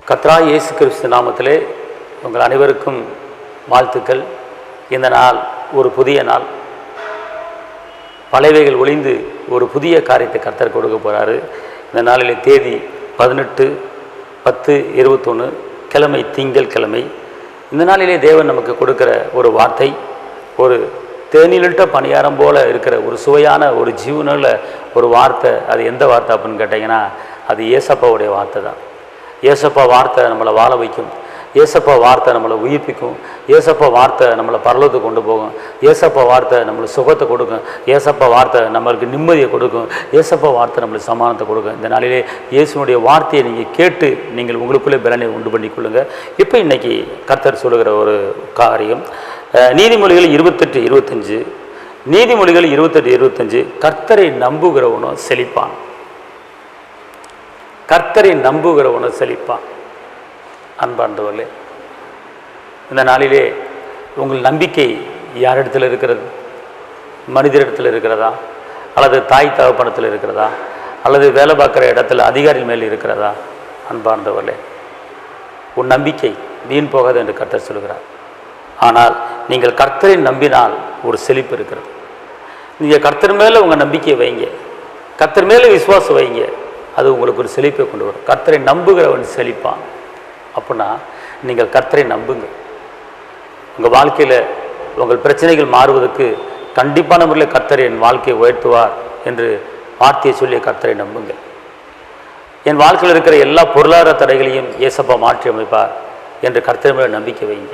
கர்த்தராகிய இயேசு கிறிஸ்து நாமத்திலே உங்கள் அனைவருக்கும் வாழ்த்துக்கள். இந்த நாள் ஒரு புதிய நாள். பழையவைகள் ஒளிந்து ஒரு புதிய காரியத்தை கர்த்தர் கொடுக்க போகிறாரு. இந்த நாளிலே தேதி 18/10/21 கிழமை, திங்கள் கிழமை. இந்த நாளிலே தேவன் நமக்கு கொடுக்கிற ஒரு வார்த்தை, ஒரு தேனிலிட்ட பணியாரம் போல் இருக்கிற ஒரு சுவையான ஒரு ஜீவனில் ஒரு வார்த்தை. அது எந்த வார்த்தை அப்படின்னு கேட்டிங்கன்னா, அது ஏசப்பாவுடைய வார்த்தை தான். ஏசப்பா வார்த்தை நம்மளை வாழ வைக்கும். ஏசப்பா வார்த்தை நம்மளை உயிர்ப்பிக்கும். ஏசப்பா வார்த்தை நம்மளை பரலோகத்துக்கு கொண்டு போகும். ஏசப்பா வார்த்தை நம்மளுக்கு சுகத்தை கொடுக்கும். ஏசப்பா வார்த்தை நம்மளுக்கு நிம்மதியை கொடுக்கும். ஏசப்பா வார்த்தை நம்மளுக்கு சமாதானத்தை கொடுக்கும். இந்த நாளிலே இயேசுனுடைய வார்த்தையை நீங்கள் கேட்டு நீங்கள் உங்களுக்குள்ளே பலனை உண்டு பண்ணிக்கொள்ளுங்க. இப்போ இன்றைக்கி கர்த்தர் சொல்லுகிற ஒரு காரியம், நீதிமொழிகள் 28:25. நீதிமொழிகள் 28:25. கர்த்தரை நம்புகிறவனும் செழிப்பான். கர்த்தரை நம்புகிறவனும் செழிப்பான். அன்பார்ந்தவர்களே, இந்த நாளிலே உங்கள் நம்பிக்கை யாரிடத்தில் இருக்கிறது? மனிதரிடத்தில் இருக்கிறதா, அல்லது தாய் தகப்பனத்தில் இருக்கிறதா, அல்லது வேலை பார்க்குற இடத்துல அதிகாரி மேல் இருக்கிறதா? அன்பார்ந்தவர்களே, உன் நம்பிக்கை வீண் போகாது என்று கர்த்தர் சொல்கிறார். ஆனால் நீங்கள் கர்த்தரை நம்பினால் ஒரு செழிப்பு இருக்கிறது. நீங்கள் கர்த்தர் மேலே உங்கள் நம்பிக்கையை வைங்க, கர்த்தர் மேலே விசுவாசம் வைங்க, அது உங்களுக்கு ஒரு செழிப்பை கொண்டு வரும். கர்த்தரை நம்புகிறவன் செழிப்பான். அப்படின்னா நீங்கள் கர்த்தரை நம்புங்க. உங்கள் வாழ்க்கையில் உங்கள் பிரச்சனைகள் மாறுவதற்கு கண்டிப்பான முறையில் கர்த்தர் என் வாழ்க்கையை உயர்த்துவார் என்று வார்த்தையை சொல்லி கர்த்தரை நம்புங்க. என் வாழ்க்கையில் இருக்கிற எல்லா பொருளாதார தடைகளையும் ஏசப்பா மாற்றி அமைப்பார் என்று கர்த்தர் மேலே நம்பிக்கை வைங்க.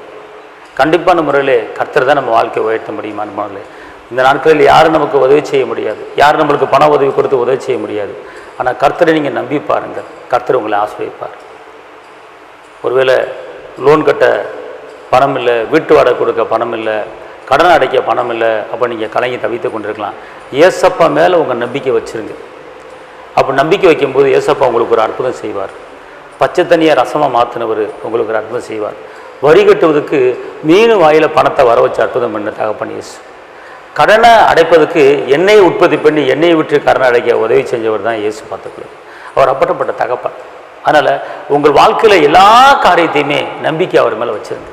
கண்டிப்பான முறையில் கர்த்தர் தான் நம்ம வாழ்க்கையை உயர்த்த முடியுமான முறையில். இந்த நாட்களில் யாரும் நமக்கு உதவி செய்ய முடியாது, யாரும் நம்மளுக்கு பண உதவி கொடுத்து உதவி செய்ய முடியாது. ஆனால் கர்த்தரை நீங்கள் நம்பி பாருங்கள், கர்த்தர் உங்களை ஆசீர்வதிப்பார். ஒருவேளை லோன் கட்ட பணம் இல்லை, வீட்டு வாடகை கொடுக்க பணம் இல்லை, கடன் அடைக்க பணம் இல்லை, அப்போ நீங்கள் கலங்கி தவித்து கொண்டிருக்கலாம். ஏசப்பா மேலே உங்கள் நம்பிக்கை வச்சுருங்க. அப்போ நம்பிக்கை வைக்கும்போது ஏசப்பா உங்களுக்கு ஒரு அற்புதம் செய்வார். பச்சை தண்ணியை ரசமாக மாற்றினவர் உங்களுக்கு ஒரு அற்புதம் செய்வார். வரி கட்டுவதற்கு மீன் வாயில் பணத்தை வர வச்சு அற்புதம் பண்ண தகப்பன் இயேசு. கடனை அடைப்பதற்கு எண்ணெயை உற்பத்தி பண்ணி எண்ணெயை விட்டு கடனை அடைக்க உதவி செஞ்சவர் தான் இயேசு. பார்த்துக்கலாம், அவர் அப்பட்டப்பட்ட தகப்பன். அதனால் உங்கள் வாழ்க்கையில் எல்லா காரியத்தையுமே நம்பிக்கை அவர் மேலே வச்சுருங்க.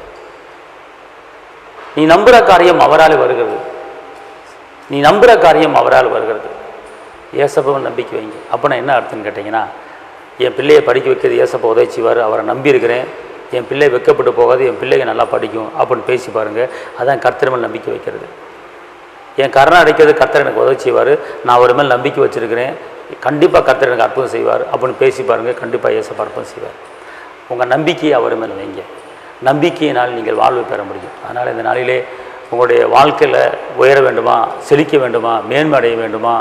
நீ நம்புகிற காரியம் அவரால் வருகிறது. நீ நம்புகிற காரியம் அவரால் வருகிறது. ஏசப்பாவை நம்பிக்கை வைங்க. அப்போனா என்ன அர்த்தம்னு கேட்டிங்கன்னா, என் பிள்ளையை படிக்க வைக்கிறது ஏசப்பா உதவி செய்வார், அவரை நம்பியிருக்கிறேன், என் பிள்ளை வெக்கப்பட்டு போகாது, என் பிள்ளைங்க நல்லா படிக்கும் அப்படின்னு பேசி பாருங்கள். அதான் கர்த்தர் மேல் நம்பிக்கை வைக்கிறது. என் கரணை அடைக்கிறது கர்த்தர் எனக்கு உதவி செய்வார், நான் அவர் மேல் நம்பிக்கை வச்சுருக்கிறேன், கண்டிப்பாக கர்த்தர் எனக்கு அற்புதம் செய்வார் அப்படின்னு பேசி பாருங்கள். கண்டிப்பாக ஏசப்பா அற்புதம் செய்வார். உங்கள் நம்பிக்கையை அவர் மேல் வைங்க. நம்பிக்கையினால் நீங்கள் வாழ்வு பெற முடியும். அதனால் இந்த நாளிலே உங்களுடைய வாழ்க்கையில் உயர வேண்டுமா, செழிக்க வேண்டுமா, மேன்மை அடைய வேண்டுமா,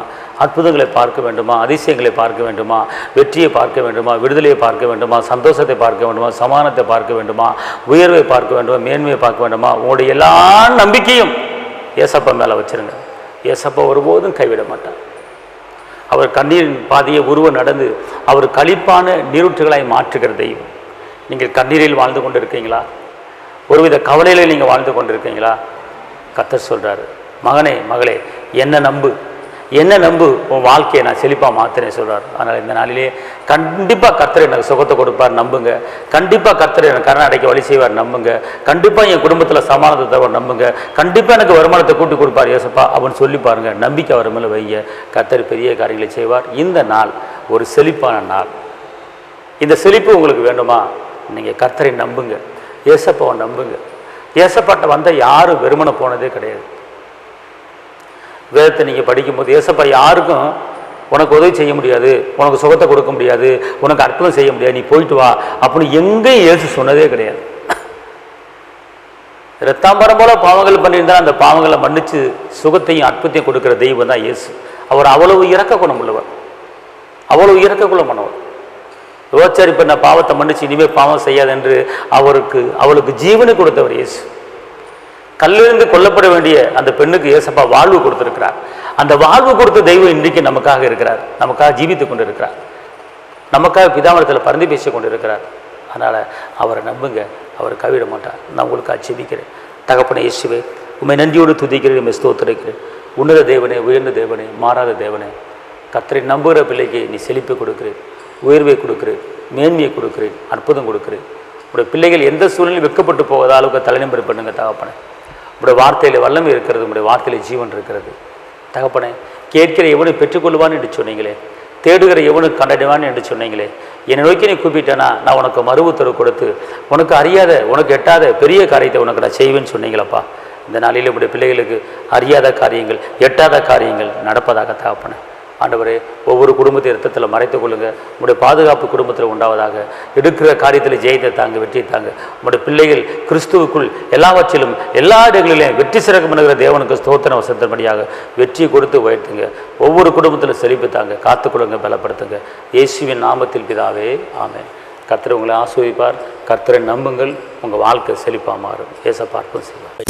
அற்புதங்களை பார்க்க வேண்டுமா, அதிசயங்களை பார்க்க வேண்டுமா, வெற்றியை பார்க்க வேண்டுமா, விடுதலையை பார்க்க வேண்டுமா, சந்தோஷத்தை பார்க்க வேண்டுமா, சமாதானத்தை பார்க்க வேண்டுமா, உயர்வை பார்க்க வேண்டுமா, மேன்மையை பார்க்க வேண்டுமா, உங்களுடைய எல்லா நம்பிக்கையும் ஏசப்பா மேலே வச்சுருங்க. ஏசப்பா ஒருபோதும் கைவிட மாட்டார். அவர் கண்ணீரின் பாதையை உருவ நடந்து அவர் களிப்பான நீரூற்றுகளாய் மாற்றுகிற தெய்வம். நீங்கள் கண்ணீரில் வாழ்ந்து கொண்டு இருக்கீங்களா? ஒருவித கவலையில் நீங்கள் வாழ்ந்து கொண்டு இருக்கீங்களா? கர்த்தர் சொல்கிறாரு, மகனே மகளே, என்ன நம்பு, என்ன நம்பு, உன் வாழ்க்கையை நான் செழிப்பாக மாற்றினேன் சொல்கிறார். அதனால் இந்த நாளிலே கண்டிப்பாக கர்த்தர் எனக்கு சுகத்தை கொடுப்பார், நம்புங்க. கண்டிப்பாக கர்த்தர் எனக்கு கரணை அடைக்க வழி செய்வார், நம்புங்க. கண்டிப்பாக என் குடும்பத்தில் சமாதானத்தை தவிர நம்புங்க. கண்டிப்பாக எனக்கு வருமானத்தை கூட்டி கொடுப்பார் ஏசப்பா அப்படின்னு சொல்லி பாருங்கள். நம்பிக்கை அவர் மேலே வைங்க. கர்த்தர் பெரிய காரியங்களை செய்வார். இந்த நாள் ஒரு செழிப்பான நாள். இந்த செழிப்பு உங்களுக்கு வேண்டுமா? நீங்கள் கர்த்தரை நம்புங்க, ஏசப்பாவை நம்புங்க. ஏசப்பாட்ட வந்தால் யாரும் வெறுமனை போனதே கிடையாது. வேதத்தை நீங்கள் படிக்கும்போது ஏசப்பா யாருக்கும் உனக்கு உதவி செய்ய முடியாது, உனக்கு சுகத்தை கொடுக்க முடியாது, உனக்கு அற்புதம் செய்ய முடியாது, நீ போயிட்டு வா அப்படின்னு எங்கேயும் இயேசு சொன்னதே கிடையாது. இரத்தாம்பரம் போல பாவங்கள் பண்ணியிருந்தால் அந்த பாவங்களை மன்னித்து சுகத்தையும் அற்புதத்தையும் கொடுக்குற தெய்வம் தான் இயேசு. அவர் அவ்வளவு இரக்க குணம் உள்ளவர், அவ்வளவு இரக்க குணம் பண்ணவர். யோசரி பண்ண பாவத்தை மன்னிச்சு இனிமேல் பாவம் செய்யாது என்று அவளுக்கு ஜீவனை கொடுத்தவர் இயேசு. கல்லிருந்து கொல்லப்பட வேண்டிய அந்த பெண்ணுக்கு ஏசப்பா வாழ்வு கொடுத்திருக்கிறார். அந்த வாழ்வு கொடுத்த தெய்வம் இன்றைக்கு நமக்காக இருக்கிறார், நமக்காக ஜீவித்து கொண்டு இருக்கிறார், நமக்காக பிதாமரத்தில் பரிந்து பேசி கொண்டு இருக்கிறார். அதனால் அவரை நம்புங்க, அவர் கைவிட மாட்டார். நான் உங்களுக்கு ஜெபிக்கிறேன். தகப்பனே இயேசுவே, உம்மை நன்றியோடு துதிக்கிறேன், உம்மை ஸ்தோத்திரிக்கிறேன். உன்னத தேவனே, உயர்ந்த தேவனே, மாறாத தேவனே, கர்த்தரை நம்புகிற பிள்ளைக்கு நீ செழிப்பை கொடுக்கிறேன், உயர்வை கொடுக்கிறேன். மேன்மையை கொடுக்குறேன், அற்புதம் கொடுக்குறேன். உடைய பிள்ளைகள் எந்த சூழ்நிலையும் வெட்கப்பட்டு போவத அளவுக்கு தலைநிமிர பண்ணுங்க தகப்பனே. உடைய வார்த்தையில் வல்லமை இருக்கிறது, உடைய வார்த்தையில் ஜீவன் இருக்கிறது தகப்பனே. கேட்கிற எவனு பெற்றுக்கொள்வான்னு என்று சொன்னீங்களே, தேடுகிற எவனுக்கு கண்டடைவான்னு என்று சொன்னீங்களே. என்னை நோக்கி நீ கூப்பிட்டேன்னா நான் உனக்கு மறு உத்தரவு கொடுத்து உனக்கு அறியாத உனக்கு எட்டாத பெரிய காரியத்தை உனக்கு நான் செய்வேன்னு சொன்னீங்களப்பா. இந்த நாளில் இப்படி பிள்ளைகளுக்கு அறியாத காரியங்கள் எட்டாத காரியங்கள் நடப்பதாக தகப்பனே. ஆண்டவரே, ஒவ்வொரு குடும்பத்தை இரத்தத்தில் மறைத்துக் கொள்ளுங்க. உங்களுடைய பாதுகாப்பு குடும்பத்தில் உண்டாவதாக. எடுக்கிற காரியத்தில் ஜெயத்தை தாங்க, வெற்றி தாங்க. உங்களுடைய பிள்ளைகள் கிறிஸ்துவுக்குள் எல்லாவற்றிலும் எல்லா இடங்களிலும் வெற்றி சிறக்க பண்ணுகிற தேவனுக்கு ஸ்தோத்திரம் வசந்தபடியாக வெற்றி கொடுத்து உயர்த்துங்க. ஒவ்வொரு குடும்பத்திலும் செழிப்பு தாங்க, காத்துக்கொள்ளுங்க, பலப்படுத்துங்க. இயேசுவின் நாமத்தில் பிதாவே, ஆமென். கர்த்தர் உங்களை ஆசீர்வதிப்பார். கர்த்தரை நம்புங்கள், உங்கள் வாழ்க்கை செழிப்பாக மாறும். ஏசப்பா அற்புதம் செய்வார்.